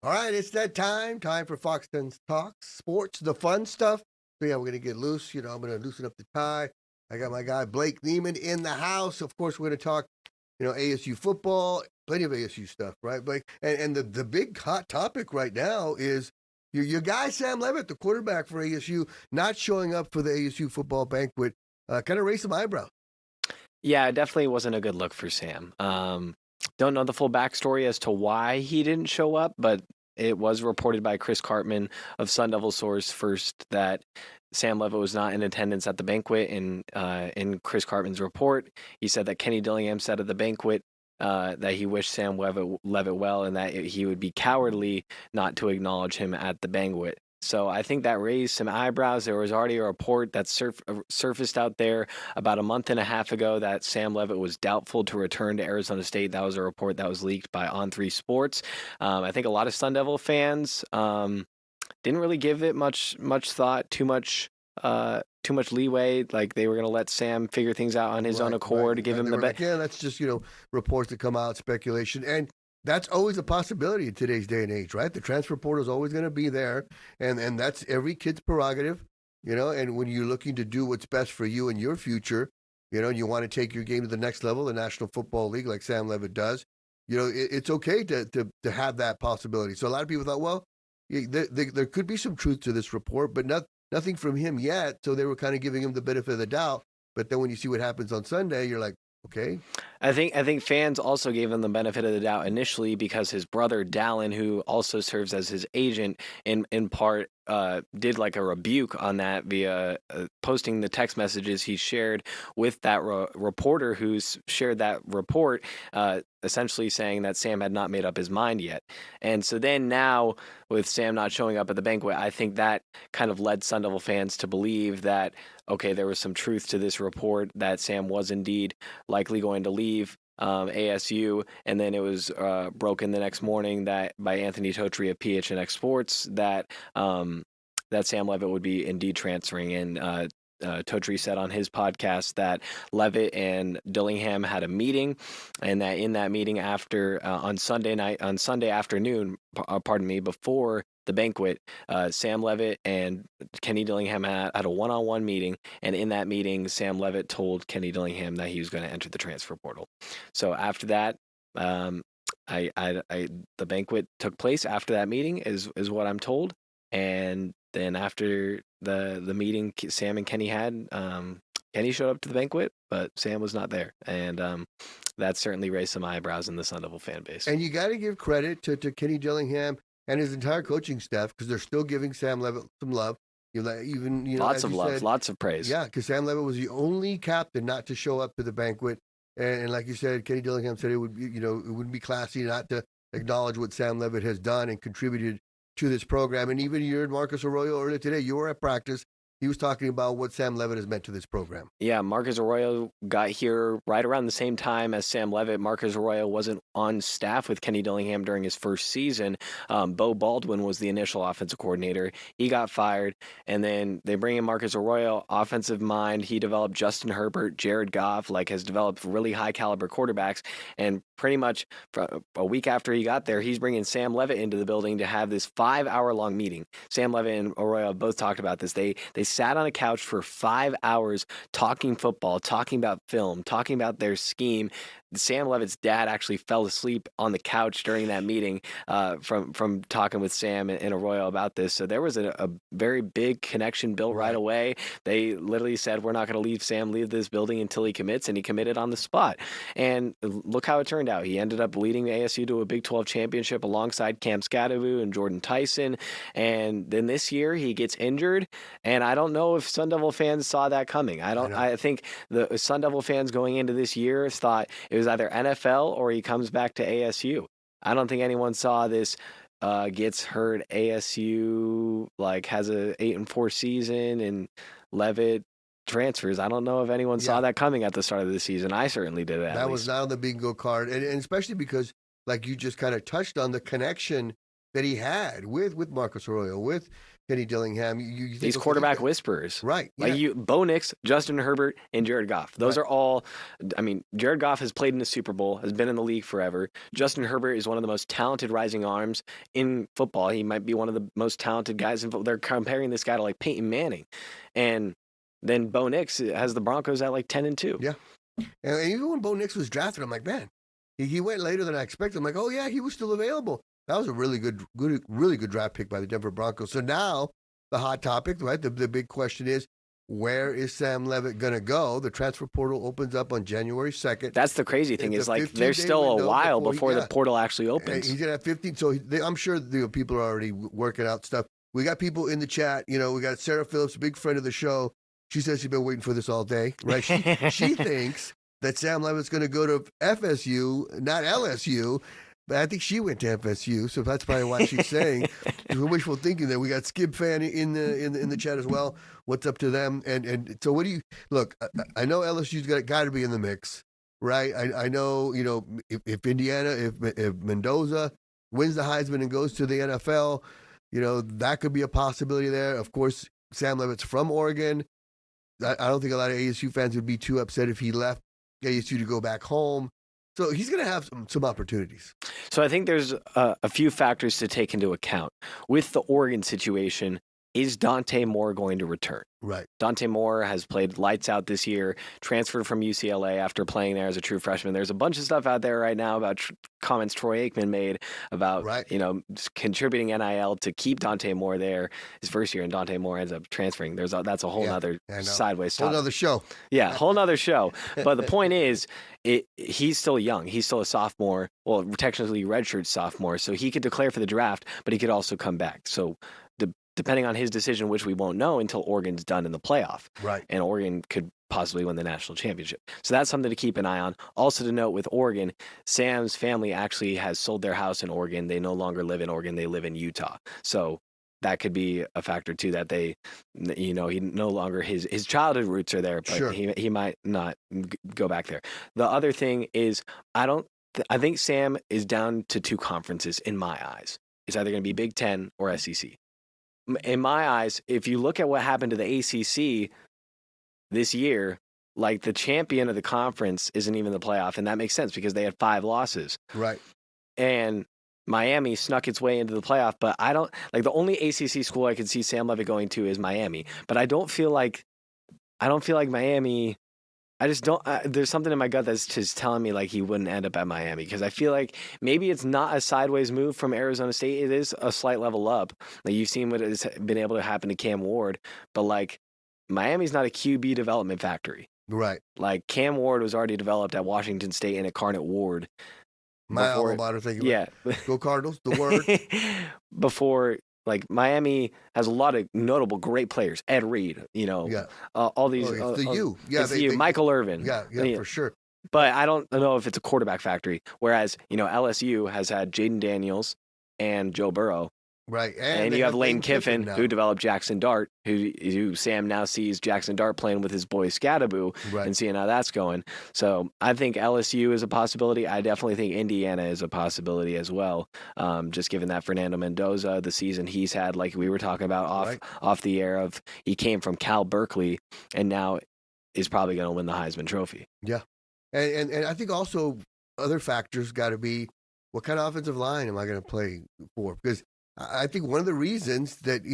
All right, it's that time. Time for Fox 10's Talks, sports, the fun stuff. So, yeah, we're going to get loose. I'm going to loosen up the tie. I got my guy Blake Niemann in the house. Of course, we're going to talk, ASU football, plenty of ASU stuff, right, Blake? And the big hot topic right now is your guy, Sam Leavitt, the quarterback for ASU, not showing up for the ASU football banquet. Kind of raised some eyebrows. Yeah, it definitely wasn't a good look for Sam. Don't know the full backstory as to why he didn't show up, but it was reported by Chris Cartman of Sun Devil Source first that Sam Leavitt was not in attendance at the banquet. And in Chris Cartman's report, he said that Kenny Dillingham said at the banquet that he wished Sam Leavitt well and that he would be cowardly not to acknowledge him at the banquet. So I think that raised some eyebrows. There was already a report that surfaced out there about a month and a half ago that Sam Leavitt was doubtful to return to Arizona State. That was a report that was leaked by On3 Sports. I think a lot of Sun Devil fans didn't really give it much thought, too much leeway. Like they were going to let Sam figure things out on his own accord, give him the best. Yeah, that's just reports that come out, speculation, and that's always a possibility in today's day and age, right? The transfer portal is always going to be there, and that's every kid's prerogative, and when you're looking to do what's best for you and your future, and you want to take your game to the next level, the National Football League, like Sam Leavitt does, it's okay to have that possibility. So a lot of people thought, well, there could be some truth to this report, but nothing from him yet, so they were kind of giving him the benefit of the doubt. But then when you see what happens on Sunday, you're like, okay. I think fans also gave him the benefit of the doubt initially because his brother Dallin, who also serves as his agent, in part did like a rebuke on that via posting the text messages he shared with that reporter who's shared that report, essentially saying that Sam had not made up his mind yet. And so then now with Sam not showing up at the banquet, I think that kind of led Sun Devil fans to believe that, okay, there was some truth to this report that Sam was indeed likely going to leave ASU, and then it was broken the next morning that by Anthony Totri of PHNX Sports that Sam Leavitt would be indeed transferring. And Totri said on his podcast that Leavitt and Dillingham had a meeting, and that in that meeting on Sunday afternoon, before the banquet, Sam Leavitt and Kenny Dillingham had a one-on-one meeting, and in that meeting, Sam Leavitt told Kenny Dillingham that he was going to enter the transfer portal. So after that, the banquet took place after that meeting, is what I'm told, and then after the meeting Sam and Kenny had, Kenny showed up to the banquet, but Sam was not there, and that certainly raised some eyebrows in the Sun Devil fan base. And you got to give credit to Kenny Dillingham and his entire coaching staff because they're still giving Sam Leavitt some love. Lots of love, lots of praise. Yeah, because Sam Leavitt was the only captain not to show up to the banquet, and like you said, Kenny Dillingham said it would be, it wouldn't be classy not to acknowledge what Sam Leavitt has done and contributed to this program. And even you heard Marcus Arroyo earlier today. You were at practice. He was talking about what Sam Leavitt has meant to this program. Yeah, Marcus Arroyo got here right around the same time as Sam Leavitt. Marcus Arroyo wasn't on staff with Kenny Dillingham during his first season. Bo Baldwin was the initial offensive coordinator. He got fired, and then they bring in Marcus Arroyo, offensive mind. He developed Justin Herbert, Jared Goff, has developed really high-caliber quarterbacks, and pretty much a week after he got there, he's bringing Sam Leavitt into the building to have this 5-hour-long meeting. Sam Leavitt and Arroyo both talked about this. They sat on a couch for 5 hours talking football, talking about film, talking about their scheme. Sam Leavitt's dad actually fell asleep on the couch during that meeting from talking with Sam and Arroyo about this. So there was a very big connection built right away. They literally said, we're not going to leave this building until he commits, and he committed on the spot. And look how it turned out. He ended up leading ASU to a Big 12 championship alongside Cam Scadavoo and Jordan Tyson. And then this year he gets injured, and I don't know if Sun Devil fans saw that coming. I think the Sun Devil fans going into this year thought it was either NFL or he comes back to ASU. I don't think anyone saw this gets hurt. ASU has a 8-4 season and Leavitt transfers. I don't know if anyone saw that coming at the start of the season. I certainly did. That was not on the bingo card, and especially because, like you just kind of touched on, the connection that he had with Marcus Arroyo, with Kenny Dillingham. You think, These okay, quarterback whisperers. right? Like Bo Nix, Justin Herbert, and Jared Goff. Those are all, I mean, Jared Goff has played in the Super Bowl, has been in the league forever. Justin Herbert is one of the most talented rising arms in football. He might be one of the most talented guys in football. They're comparing this guy to like Peyton Manning. And then Bo Nix has the Broncos at like 10-2. Yeah. And even when Bo Nix was drafted, I'm like, man, he went later than I expected. I'm like, oh yeah, he was still available. That was a really good draft pick by the Denver Broncos. So now the hot topic, right? The big question is, where is Sam Leavitt going to go? The transfer portal opens up on January 2nd. That's the crazy thing is like there's still a while before the portal actually opens. He's going to have 15. So I'm sure people are already working out stuff. We got people in the chat. You know, we got Sarah Phillips, a big friend of the show. She says she's been waiting for this all day, right? She thinks that Sam Leavitt's going to go to FSU, not LSU. But I think she went to FSU, so that's probably why she's saying wishful thinking. That we got Skib fan in the chat as well. What's up to them? And so what do you look? I know LSU's got to be in the mix, right? I know if Indiana, if Mendoza wins the Heisman and goes to the NFL, that could be a possibility there. Of course, Sam Leavitt's from Oregon. I don't think a lot of ASU fans would be too upset if he left ASU to go back home. So he's going to have some opportunities. So I think there's a few factors to take into account. With the Oregon situation, is Dante Moore going to return? Right. Dante Moore has played lights out this year, transferred from UCLA after playing there as a true freshman. There's a bunch of stuff out there right now about comments Troy Aikman made about, contributing NIL to keep Dante Moore there his first year, and Dante Moore ends up transferring. That's a whole other sideways stuff. Whole other show. Yeah, whole nother show. But the point is, he's still young. He's still a sophomore. Well, technically redshirt sophomore, so he could declare for the draft, but he could also come back. So depending on his decision, which we won't know until Oregon's done in the playoff. Right. And Oregon could possibly win the national championship. So that's something to keep an eye on. Also to note with Oregon, Sam's family actually has sold their house in Oregon. They no longer live in Oregon. They live in Utah. So that could be a factor too, that he no longer, his childhood roots are there, but he might not go back there. The other thing is, I think Sam is down to two conferences in my eyes. It's either going to be Big Ten or SEC. In my eyes, if you look at what happened to the ACC this year, like the champion of the conference isn't even the playoff, and that makes sense because they had 5 losses. Right. And Miami snuck its way into the playoff, but I don't like the only ACC school I could see Sam Leavitt going to is Miami. But I don't feel like Miami. I just don't. There's something in my gut that's just telling me like he wouldn't end up at Miami, because I feel like maybe it's not a sideways move from Arizona State. It is a slight level up. Like you've seen what has been able to happen to Cam Ward, but like Miami's not a QB development factory. Right. Like Cam Ward was already developed at Washington State and at Carnett Ward. My alma mater, thank you. Yeah. Go Cardinals. The word. Before. Like Miami has a lot of notable great players. Ed Reed, all these. It's the U. Yeah, it's the U. Michael Irvin. Yeah, for sure. But I don't know if it's a quarterback factory. Whereas, LSU has had Jaden Daniels and Joe Burrow. Right. And you have Lane Kiffin, who developed Jackson Dart, who Sam now sees Jackson Dart playing with his boy Scadaboo and seeing how that's going. So I think LSU is a possibility. I definitely think Indiana is a possibility as well. Just given that Fernando Mendoza, the season he's had, like we were talking about off the air, he came from Cal Berkeley and now is probably going to win the Heisman Trophy. Yeah. And I think also other factors got to be, what kind of offensive line am I going to play for? Because I think one of the reasons that,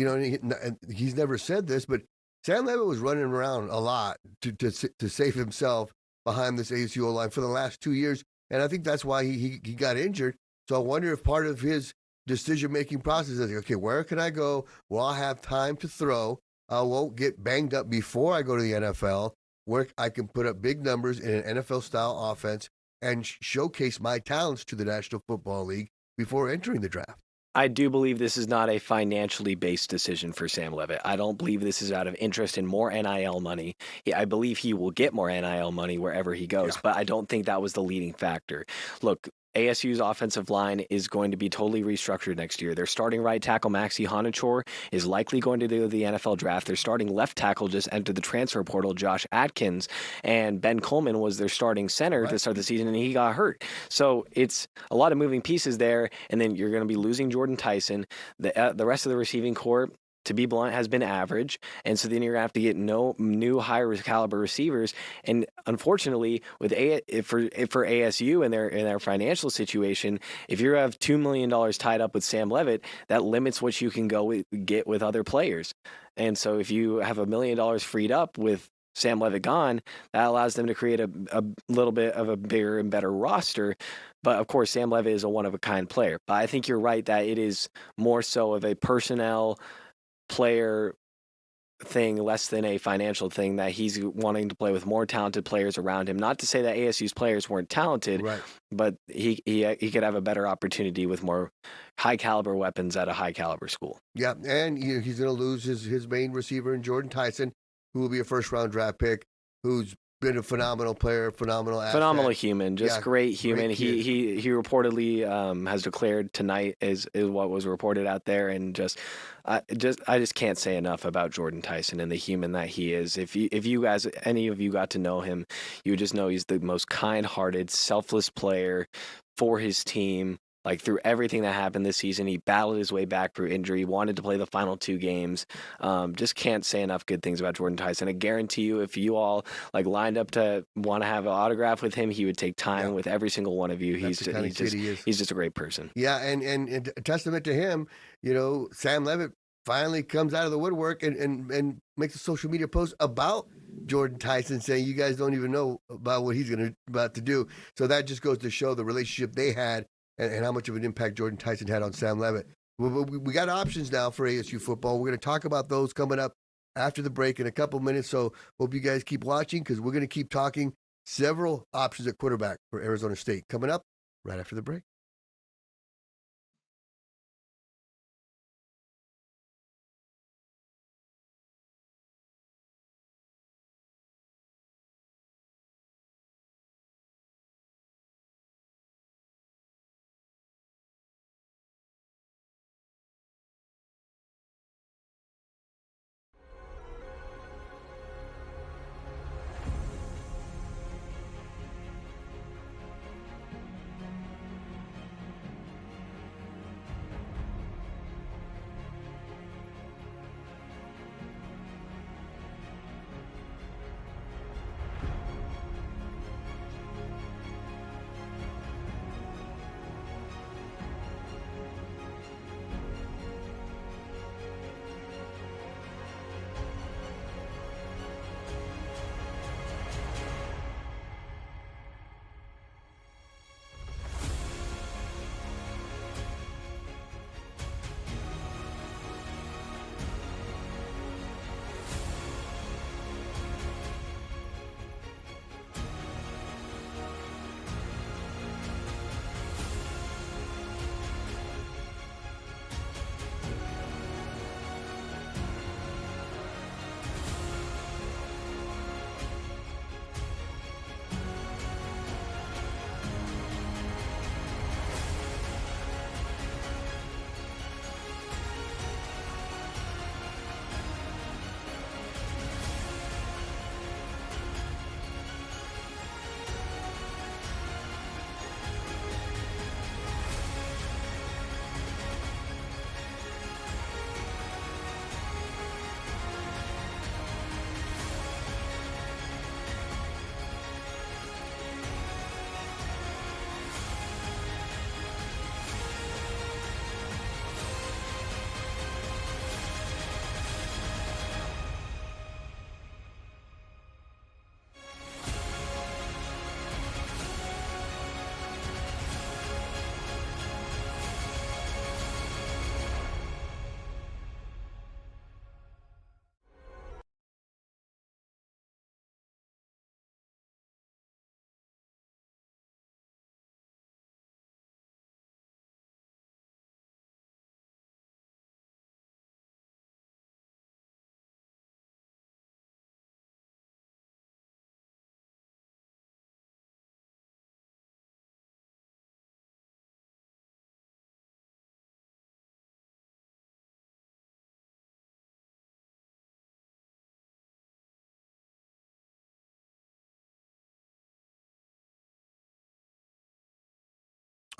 he's never said this, but Sam Leavitt was running around a lot to save himself behind this ASU line for the last 2 years. And I think that's why he got injured. So I wonder if part of his decision-making process is, okay, where can I go? Well, I'll have time to throw. I won't get banged up before I go to the NFL, where I can put up big numbers in an NFL-style offense and showcase my talents to the National Football League before entering the draft. I do believe this is not a financially based decision for Sam Leavitt. I don't believe this is out of interest in more NIL money. I believe he will get more NIL money wherever he goes, but I don't think that was the leading factor. Look, ASU's offensive line is going to be totally restructured next year. Their starting right tackle, Maxi Honachor, is likely going to do the NFL draft. Their starting left tackle just entered the transfer portal, Josh Atkins, and Ben Coleman was their starting center to start the season, and he got hurt. So it's a lot of moving pieces there, and then you're going to be losing Jordan Tyson. The rest of the receiving corps, to be blunt, has been average. And so then you're going to have to get no new higher caliber receivers. And unfortunately, for ASU and their financial situation, if you have $2 million tied up with Sam Leavitt, that limits what you can get with other players. And so if you have $1 million freed up with Sam Leavitt gone, that allows them to create a little bit of a bigger and better roster. But of course, Sam Leavitt is a one-of-a-kind player. But I think you're right that it is more so of a personnel player thing, less than a financial thing, that he's wanting to play with more talented players around him. Not to say that ASU's players weren't talented, but he could have a better opportunity with more high caliber weapons at a high caliber school. Yeah, and he's going to lose his main receiver in Jordan Tyson, who will be a first-round draft pick, who's been a phenomenal player, phenomenal asset. Phenomenal human, great human. He reportedly has declared tonight is what was reported out there, and I just can't say enough about Jordan Tyson and the human that he is. If you guys, any of you got to know him, you just know he's the most kind-hearted, selfless player for his team. Like, through everything that happened this season, he battled his way back through injury, wanted to play the final 2 games. Just can't say enough good things about Jordan Tyson. I guarantee you, if you all lined up to want to have an autograph with him, he would take time with every single one of you. He's just a great person. Yeah, and a testament to him, Sam Leavitt finally comes out of the woodwork and makes a social media post about Jordan Tyson, saying you guys don't even know about what he's about to do. So that just goes to show the relationship they had, and how much of an impact Jordan Tyson had on Sam Leavitt. We got options now for ASU football. We're going to talk about those coming up after the break in a couple minutes, so hope you guys keep watching, because we're going to keep talking several options at quarterback for Arizona State coming up right after the break.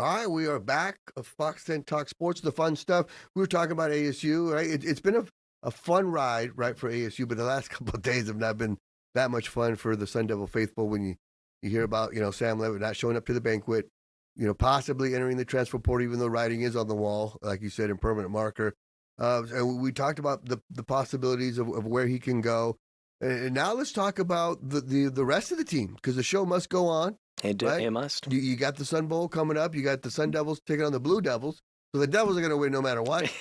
All right, we are back. Fox 10 Talk Sports, the fun stuff. We were talking about ASU, right? It's been a fun ride, right, for ASU, but the last couple of days have not been that much fun for the Sun Devil faithful when you hear about, Sam Leavitt not showing up to the banquet, possibly entering the transfer portal, even though writing is on the wall, like you said, in permanent marker. And we talked about the possibilities of where he can go. And now let's talk about the rest of the team, because the show must go on. It must. You got the Sun Bowl coming up. You got the Sun Devils taking on the Blue Devils. So the Devils are going to win no matter what.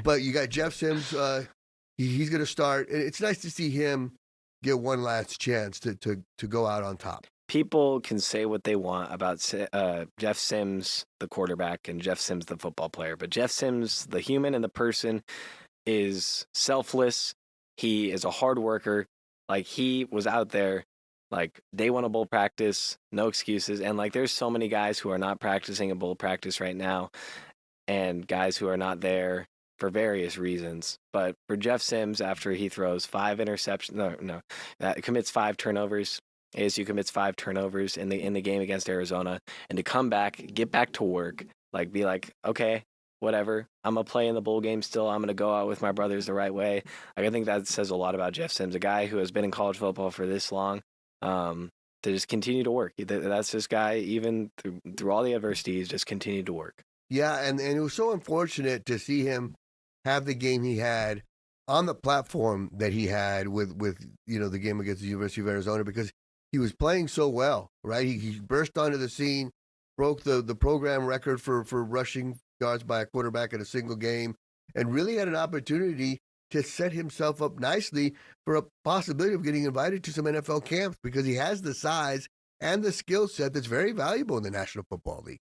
But you got Jeff Sims. He's going to start. It's nice to see him get one last chance to go out on top. People can say what they want about Jeff Sims, the quarterback, and Jeff Sims, the football player. But Jeff Sims, the human and the person, is selfless. He is a hard worker. Like, he was out there, like, day one of bowl practice, no excuses. And, like, there's so many guys who are not practicing a bowl practice right now, and guys who are not there for various reasons. But for Jeff Sims, after he throws 5 interceptions, commits 5 turnovers, ASU commits 5 turnovers in the game against Arizona, and to come back, get back to work, like, be like, okay, whatever, I'm going to play in the bowl game still. I'm going to go out with my brothers the right way. Like, I think that says a lot about Jeff Sims, a guy who has been in college football for this long, to just continue to work. That's this guy, even through all the adversity, he's just continued to work. Yeah, and it was so unfortunate to see him have the game he had on the platform that he had with the game against the University of Arizona, because he was playing so well, right? He burst onto the scene, broke the program record for rushing yards by a quarterback in a single game, and really had an opportunity to set himself up nicely for a possibility of getting invited to some NFL camps, because he has the size and the skill set that's very valuable in the National Football League.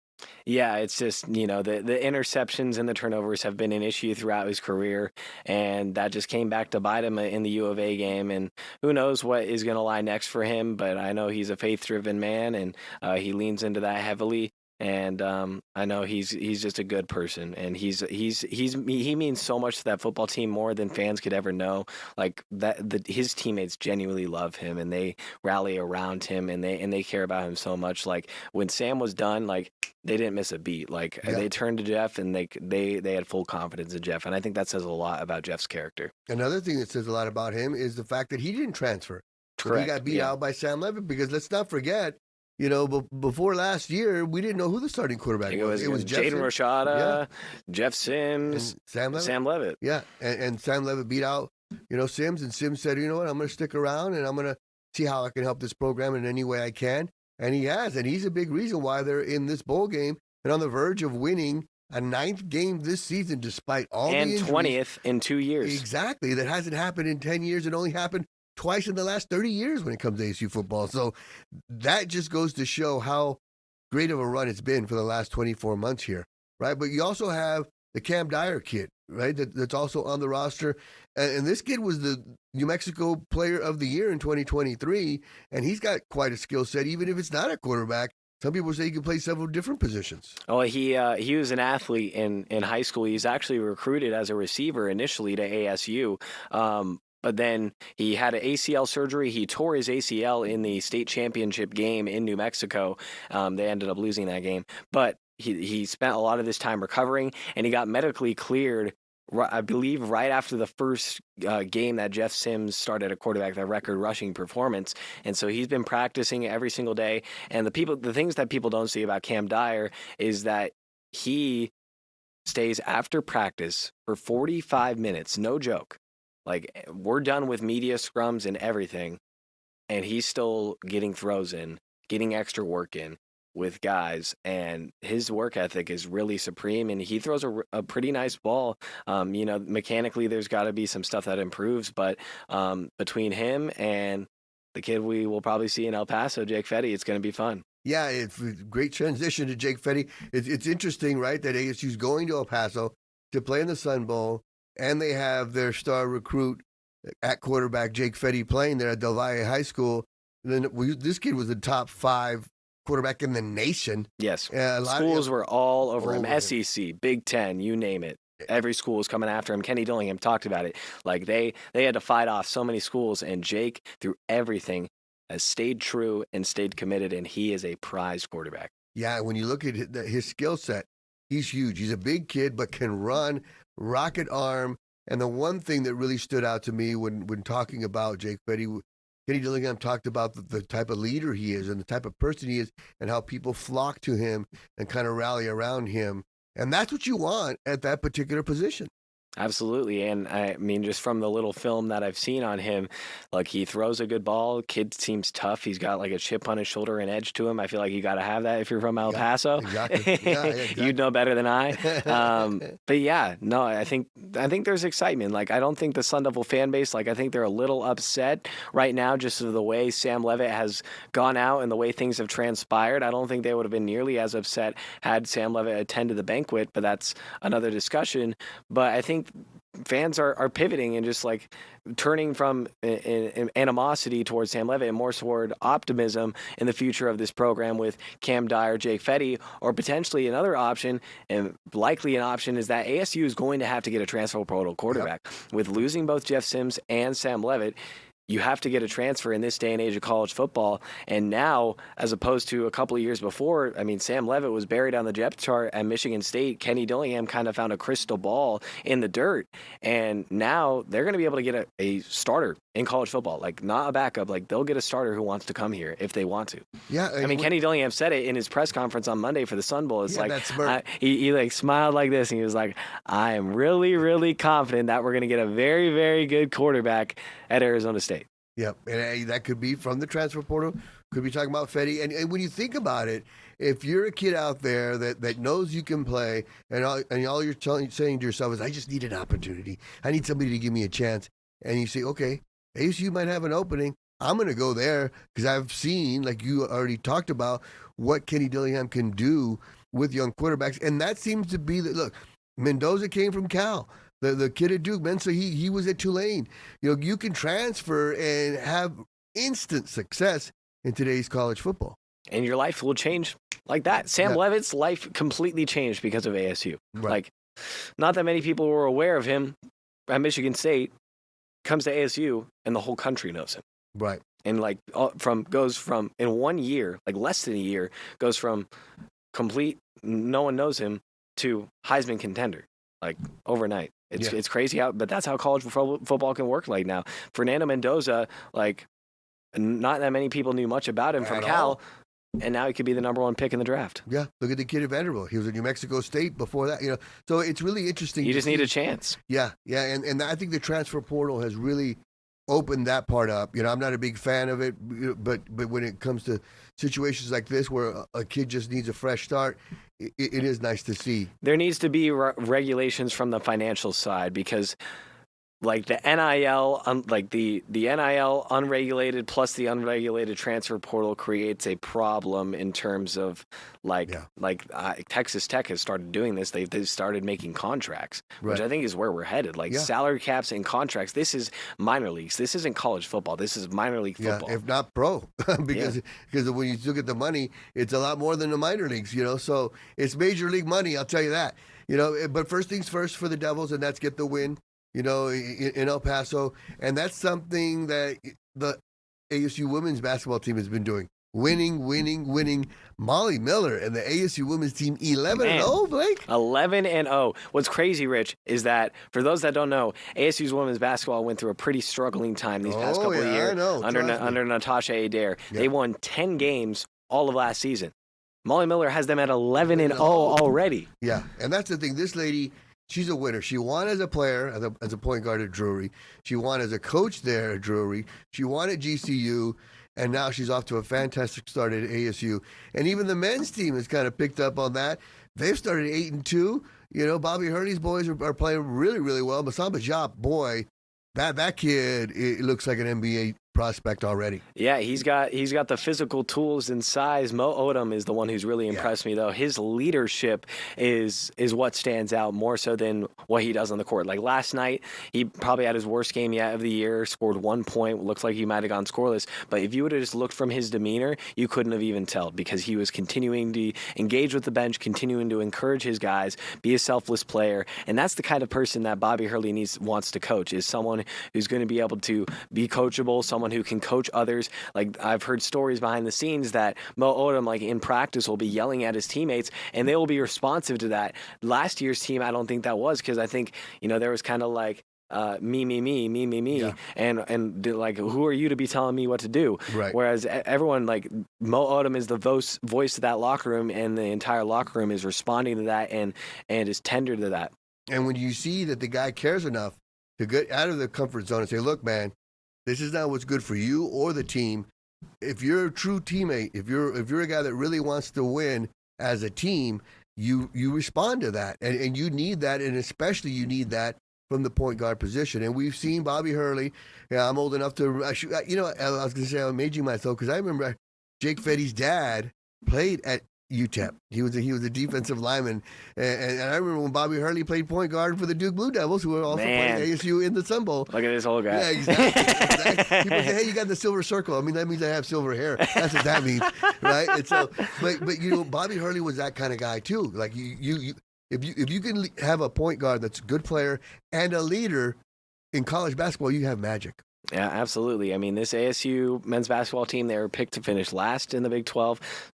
Yeah, it's just, the interceptions and the turnovers have been an issue throughout his career, and that just came back to bite him in the U of A game, and who knows what is going to lie next for him, but I know he's a faith-driven man, and he leans into that heavily. And I know he's just a good person, and he means so much to that football team, more than fans could ever know. Like, his teammates genuinely love him, and they rally around him, and they care about him so much. Like, when Sam was done, like, they didn't miss a beat. Like, they turned to Jeff, and they had full confidence in Jeff, and I think that says a lot about Jeff's character. Another thing that says a lot about him is the fact that he didn't transfer. Correct. He got beat out by Sam Leavitt, because let's not forget, before last year, we didn't know who the starting quarterback was. It was Jaden Rashada, Jeff Sims, and Sam Leavitt. Yeah, and Sam Leavitt beat out, Sims, and Sims said, you know what, I'm going to stick around, and I'm going to see how I can help this program in any way I can. And he has, and he's a big reason why they're in this bowl game and on the verge of winning a 9th game this season, despite all the injuries. And 20th in 2 years. Exactly. That hasn't happened in 10 years. It only happened twice in the last 30 years when it comes to ASU football. So that just goes to show how great of a run it's been for the last 24 months here, right? But you also have the Cam Dyer kid, right, that's also on the roster. And this kid was the New Mexico Player of the Year in 2023, and he's got quite a skill set, even if it's not a quarterback. Some people say he can play several different positions. Oh, he was an athlete in high school. He's actually recruited as a receiver initially to ASU. But then he had an ACL surgery. He tore his ACL in the state championship game in New Mexico. They ended up losing that game. But he spent a lot of this time recovering, and he got medically cleared, I believe, right after the first game that Jeff Sims started at quarterback, that record rushing performance. And so he's been practicing every single day. And the things that people don't see about Cam Dyer is that he stays after practice for 45 minutes, no joke. Like, we're done with media scrums and everything, and he's still getting throws in, getting extra work in with guys, and his work ethic is really supreme, and he throws a pretty nice ball. Mechanically, there's got to be some stuff that improves, but between him and the kid we will probably see in El Paso, Jake Fetty, it's going to be fun. Yeah, it's a great transition to Jake Fetty. It's interesting, right, that ASU's going to El Paso to play in the Sun Bowl, and they have their star recruit at quarterback, Jake Fetty, playing there at Del Valle High School. And then this kid was the top 5 quarterback in the nation. Yes. Schools were all over him. SEC, Big Ten, you name it. Every school was coming after him. Kenny Dillingham talked about it. Like, they had to fight off so many schools, and Jake, through everything, has stayed true and stayed committed, and he is a prized quarterback. Yeah, when you look at his skill set, he's huge. He's a big kid, but can run, rocket arm. And the one thing that really stood out to me when talking about Jake Fetty, Kenny Dillingham talked about the type of leader he is and the type of person he is and how people flock to him and kind of rally around him. And that's what you want at that particular position. Absolutely. And I mean, just from the little film that I've seen on him, like he throws a good ball. Kid seems tough. He's got like a chip on his shoulder and edge to him. I feel like you got to have that if you're from El Paso. Exactly. Yeah, exactly. You'd know better than I. But yeah, no, I think there's excitement. Like, I don't think the Sun Devil fan base, like, I think they're a little upset right now just of the way Sam Leavitt has gone out and the way things have transpired. I don't think they would have been nearly as upset had Sam Leavitt attended the banquet, but that's another discussion. But I think fans are pivoting and just like turning from animosity towards Sam Leavitt and more toward optimism in the future of this program with Cam Dyer, Jake Fetty, or potentially another option, and likely an option, is that ASU is going to have to get a transfer portal quarterback. Yep. With losing both Jeff Sims and Sam Leavitt, you have to get a transfer in this day and age of college football. And now, as opposed to a couple of years before, I mean, Sam Leavitt was buried on the depth chart at Michigan State. Kenny Dillingham kind of found a crystal ball in the dirt. And now they're going to be able to get a starter in college football, like not a backup. Like, they'll get a starter who wants to come here if they want to. Yeah. I mean, Kenny Dillingham said it in his press conference on Monday for the Sun Bowl. It's he like smiled like this, and he was like, I am really, really confident that we're going to get a very, very good quarterback at Arizona State. Yep, and that could be from the transfer portal. Could be talking about Fetty. And when you think about it, if you're a kid out there that knows you can play, and all you're saying to yourself is, I just need an opportunity. I need somebody to give me a chance. And you say, okay, ASU might have an opening. I'm going to go there because I've seen, like you already talked about, what Kenny Dillingham can do with young quarterbacks. And that seems to be look, Mendoza came from Cal. The kid at Duke, Mensa, he was at Tulane. You know, you can transfer and have instant success in today's college football. And your life will change like that. Sam Leavitt's life completely changed because of ASU. Right. Like, not that many people were aware of him at Michigan State, comes to ASU, and the whole country knows him. Right. And like goes from in 1 year, like less than a year, goes from complete no one knows him to Heisman contender, like overnight. It's crazy but that's how college football can work like now. Fernando Mendoza, like, not that many people knew much about him from Cal, and now he could be the number one pick in the draft. Yeah, look at the kid at Vanderbilt. He was at New Mexico State before that. You know, so it's really interesting. You just need a chance. Yeah, and I think the transfer portal has really opened that part up. You know, I'm not a big fan of it, but when it comes to situations like this where a kid just needs a fresh start, it is nice to see. There needs to be regulations from the financial side, because like the NIL, like the NIL unregulated plus the unregulated transfer portal creates a problem in terms of Texas Tech has started doing this. They've started making contracts, which I think is where we're headed. Like salary caps and contracts. This is minor leagues. This isn't college football. This is minor league football. Yeah, if not pro, because when you look at the money, it's a lot more than the minor leagues. You know, so it's major league money. I'll tell you that. You know, but first things first for the Devils, and that's get the win. You know, in El Paso. And that's something that the ASU women's basketball team has been doing. Winning. Molly Miller and the ASU women's team 11-0, Blake? 11-0. What's crazy, Rich, is that for those that don't know, ASU's women's basketball went through a pretty struggling time these past couple of years under Natasha Adair. Yeah. They won 10 games all of last season. Molly Miller has them at 11-0 already. Yeah, and that's the thing. This lady, she's a winner. She won as a player, as a point guard at Drury. She won as a coach there at Drury. She won at GCU, and now she's off to a fantastic start at ASU. And even the men's team has kind of picked up on that. They've started 8-2. You know, Bobby Hurley's boys are playing really, really well. Masamba Diop, boy, that kid, it looks like an NBA prospect already. Yeah, he's got the physical tools and size. Mo Odom is the one who's really impressed me, though. His leadership is what stands out more so than what he does on the court. Like last night, he probably had his worst game yet of the year, scored 1 point, looks like he might have gone scoreless. But if you would have just looked from his demeanor, you couldn't have even told, because he was continuing to engage with the bench, continuing to encourage his guys, be a selfless player. And that's the kind of person that Bobby Hurley wants to coach, is someone who's going to be able to be coachable, someone someone who can coach others. Like I've heard stories behind the scenes that Mo Odom, like in practice, will be yelling at his teammates, and they will be responsive to that. Last year's team, I don't think that was, because I think there was kind of like me, Yeah. and like, who are you to be telling me what to do? Right. Whereas everyone, like Mo Odom is the voice of that locker room, and the entire locker room is responding to that and is tender to that. And when you see that the guy cares enough to get out of the comfort zone and say, look, man, this is not what's good for you or the team. If you're a true teammate, if you're a guy that really wants to win as a team, you respond to that. And you need that, and especially you need that from the point guard position. And we've seen Bobby Hurley. Yeah, I'm old enough to, I was going to say I'm aging myself, because I remember Jake Fetty's dad played at UTEP. He was a defensive lineman, and I remember when Bobby Hurley played point guard for the Duke Blue Devils, who were also playing ASU in the Sun Bowl. Look at this old guy. Yeah, exactly. People say, "Hey, you got the silver circle." I mean, that means I have silver hair. That's what that means, right? And so, but Bobby Hurley was that kind of guy too. Like if you can have a point guard that's a good player and a leader in college basketball, you have magic. Yeah, absolutely. I mean, this ASU men's basketball team, they were picked to finish last in the Big 12.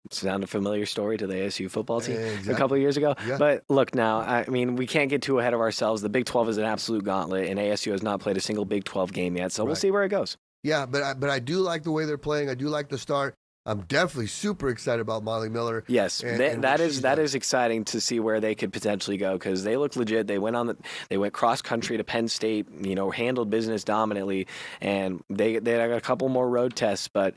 Sound a familiar story to the ASU football team a couple of years ago. Yeah. But look now, I mean, we can't get too ahead of ourselves. The Big 12 is an absolute gauntlet, and ASU has not played a single Big 12 game yet. So we'll see where it goes. Yeah, but I do like the way they're playing. I do like the start. I'm definitely super excited about Molly Miller. Yes, that is exciting to see where they could potentially go, because they look legit. They went cross country to Penn State, handled business dominantly, and they had a couple more road tests. But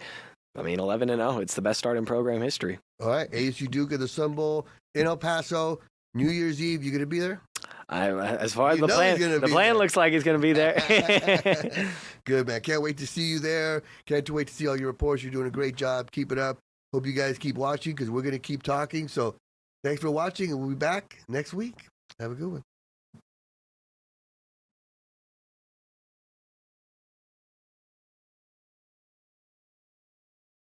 I mean, 11-0, it's the best start in program history. All right, ASU Duke at the Sun Bowl in El Paso, New Year's Eve. You gonna be there? As far as the plan looks like it's going to be there. Good, man. Can't wait to see you there. Can't wait to see all your reports. You're doing a great job. Keep it up. Hope you guys keep watching, because we're going to keep talking. So thanks for watching, and we'll be back next week. Have a good one.